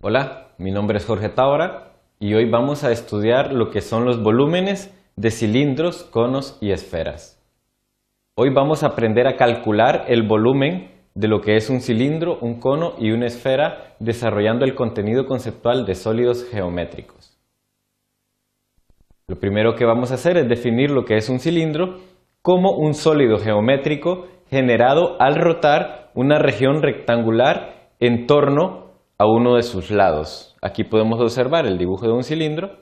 Hola, mi nombre es Jorge Tábora y hoy vamos a estudiar lo que son los volúmenes de cilindros, conos y esferas. Hoy vamos a aprender a calcular el volumen de lo que es un cilindro, un cono y una esfera, desarrollando el contenido conceptual de sólidos geométricos. Lo primero que vamos a hacer es definir lo que es un cilindro como un sólido geométrico generado al rotar una región rectangular en torno a uno de sus lados. Aquí podemos observar el dibujo de un cilindro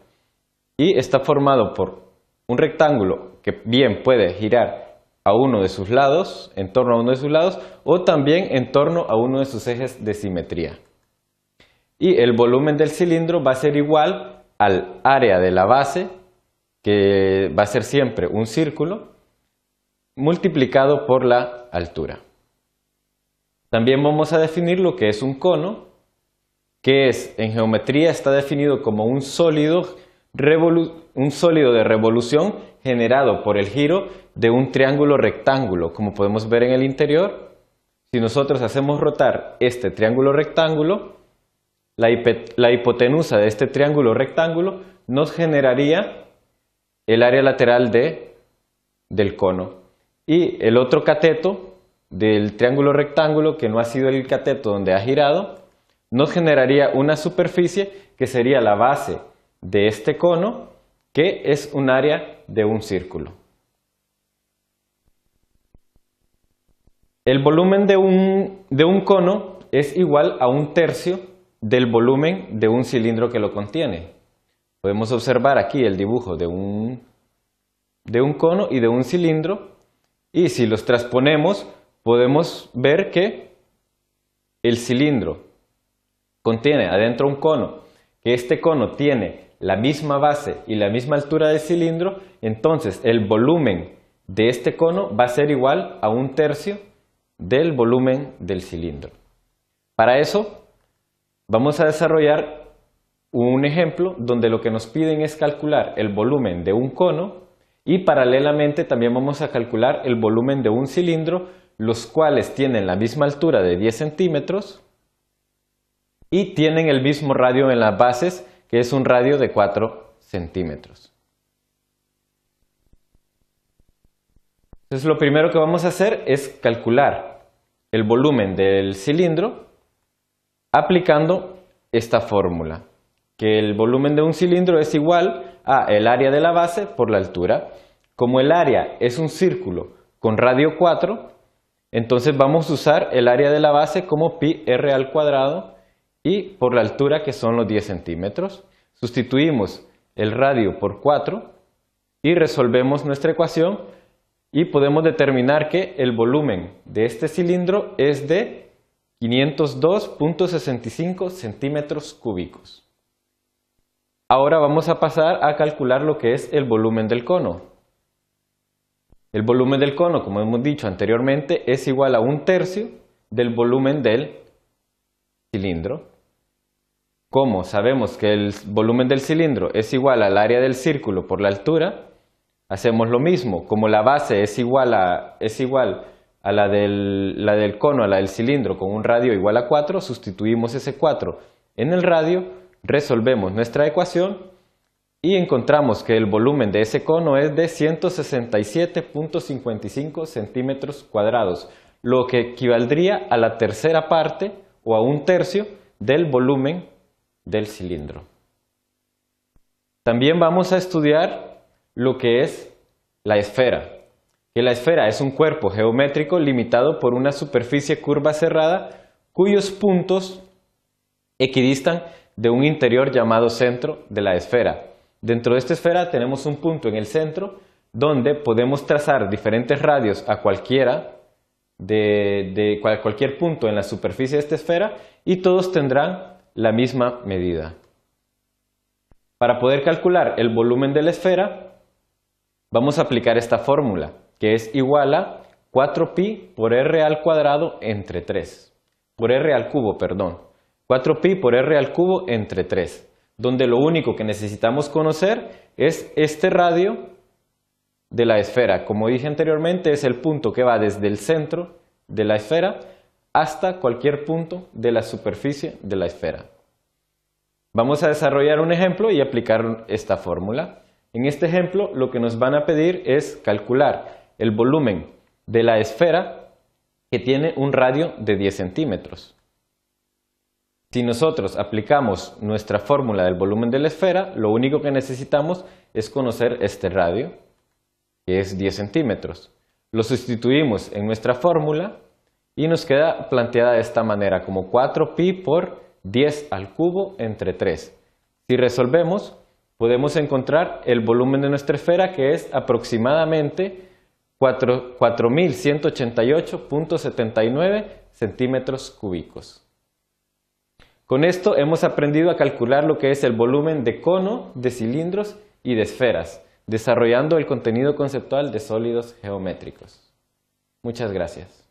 y está formado por un rectángulo que bien puede girar a uno de sus lados, en torno a uno de sus lados, o también en torno a uno de sus ejes de simetría. Y el volumen del cilindro va a ser igual al área de la base, que va a ser siempre un círculo, multiplicado por la altura. También vamos a definir lo que es un cono, que en geometría está definido como un sólido de revolución generado por el giro de un triángulo rectángulo. Como podemos ver en el interior, si nosotros hacemos rotar este triángulo rectángulo, la hipotenusa de este triángulo rectángulo nos generaría el área lateral del cono. Y el otro cateto del triángulo rectángulo, que no ha sido el cateto donde ha girado, nos generaría una superficie que sería la base de este cono, que es un área de un círculo. El volumen de un cono es igual a un tercio del volumen de un cilindro que lo contiene. Podemos observar aquí el dibujo de un cono y de un cilindro, y si los transponemos podemos ver que el cilindro contiene adentro un cono, que este cono tiene la misma base y la misma altura del cilindro, entonces el volumen de este cono va a ser igual a un tercio del volumen del cilindro. Para eso vamos a desarrollar un ejemplo donde lo que nos piden es calcular el volumen de un cono y paralelamente también vamos a calcular el volumen de un cilindro, los cuales tienen la misma altura de 10 centímetros y tienen el mismo radio en las bases, que es un radio de 4 centímetros. Entonces lo primero que vamos a hacer es calcular el volumen del cilindro aplicando esta fórmula, que el volumen de un cilindro es igual a el área de la base por la altura. Como el área es un círculo con radio 4, entonces vamos a usar el área de la base como pi r al cuadrado y por la altura, que son los 10 centímetros. Sustituimos el radio por 4 y resolvemos nuestra ecuación y podemos determinar que el volumen de este cilindro es de 502.65 centímetros cúbicos. Ahora vamos a pasar a calcular lo que es el volumen del cono. El volumen del cono, como hemos dicho anteriormente, es igual a un tercio del volumen del cilindro. Como sabemos que el volumen del cilindro es igual al área del círculo por la altura, hacemos lo mismo. Como la base es igual a la del cono, a la del cilindro, con un radio igual a 4, sustituimos ese 4 en el radio, resolvemos nuestra ecuación y encontramos que el volumen de ese cono es de 167.55 centímetros cuadrados, lo que equivaldría a la tercera parte o a un tercio del volumen del cilindro. También vamos a estudiar lo que es la esfera. Que la esfera es un cuerpo geométrico limitado por una superficie curva cerrada cuyos puntos equidistan de un interior llamado centro de la esfera. Dentro de esta esfera tenemos un punto en el centro donde podemos trazar diferentes radios a cualquier punto en la superficie de esta esfera y todos tendrán la misma medida. Para poder calcular el volumen de la esfera, vamos a aplicar esta fórmula, que es igual a 4pi por r al cuadrado entre 3. Por r al cubo, perdón. 4pi por r al cubo entre 3, donde lo único que necesitamos conocer es este radio de la esfera. Como dije anteriormente, es el punto que va desde el centro de la esfera hasta cualquier punto de la superficie de la esfera. Vamos a desarrollar un ejemplo y aplicar esta fórmula. En este ejemplo, lo que nos van a pedir es calcular el volumen de la esfera que tiene un radio de 10 centímetros. Si nosotros aplicamos nuestra fórmula del volumen de la esfera, lo único que necesitamos es conocer este radio, que es 10 centímetros. Lo sustituimos en nuestra fórmula y nos queda planteada de esta manera, como 4pi por 10 al cubo entre 3. Si resolvemos, podemos encontrar el volumen de nuestra esfera, que es aproximadamente 4.188.79 centímetros cúbicos. Con esto hemos aprendido a calcular lo que es el volumen de cono, de cilindros y de esferas, desarrollando el contenido conceptual de sólidos geométricos. Muchas gracias.